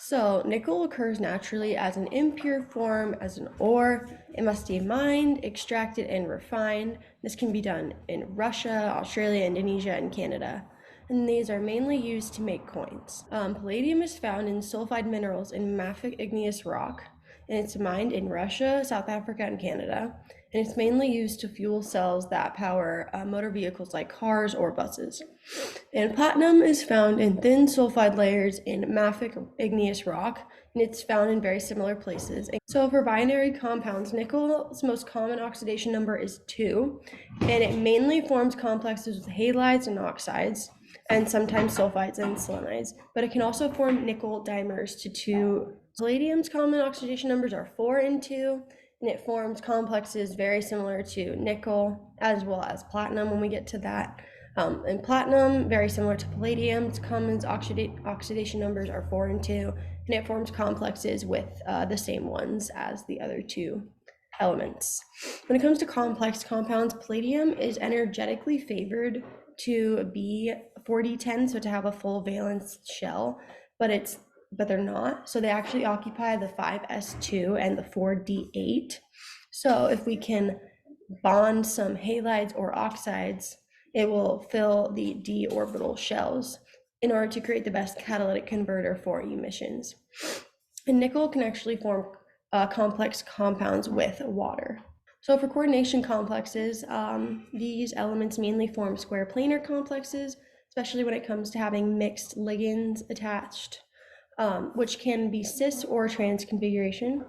So nickel occurs naturally as an impure form, as an ore. It must be mined, extracted, and refined. This can be done in Russia, Australia, Indonesia, and Canada. And these are mainly used to make coins. Palladium is found in sulfide minerals in mafic igneous rock, and it's mined in Russia, South Africa, and Canada. And it's mainly used to fuel cells that power motor vehicles like cars or buses. And platinum is found in thin sulfide layers in mafic igneous rock, and it's found in very similar places. So for binary compounds, nickel's most common oxidation number is 2, and it mainly forms complexes with halides and oxides, and sometimes sulfides and selenides, but it can also form nickel dimers to 2. Palladium's common oxidation numbers are 4 and 2, and it forms complexes very similar to nickel as well as platinum when we get to that. And platinum, very similar to palladium, its common oxidation numbers are 4 and 2, and it forms complexes with the same ones as the other 2 elements. When it comes to complex compounds, palladium is energetically favored to be 4d10, so to have a full valence shell, but they're not. So they actually occupy the 5s2 and the 4d8. So if we can bond some halides or oxides, it will fill the d orbital shells in order to create the best catalytic converter for emissions. And nickel can actually form complex compounds with water. So for coordination complexes, these elements mainly form square planar complexes, especially when it comes to having mixed ligands attached, which can be cis or trans configuration,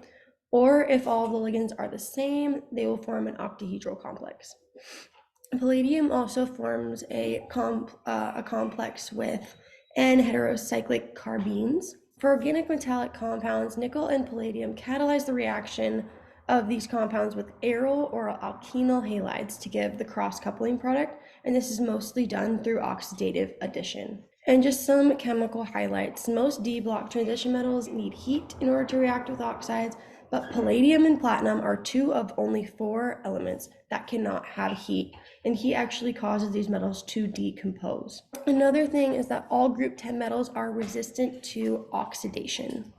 or if all of the ligands are the same, they will form an octahedral complex. Palladium also forms a complex with N-heterocyclic carbenes. For organic metallic compounds, nickel and palladium catalyze the reaction of these compounds with aryl or alkenyl halides to give the cross-coupling product, and this is mostly done through oxidative addition. And just some chemical highlights. Most D-block transition metals need heat in order to react with oxides, but palladium and platinum are 2 of only 4 elements that cannot have heat, and heat actually causes these metals to decompose. Another thing is that all group 10 metals are resistant to oxidation.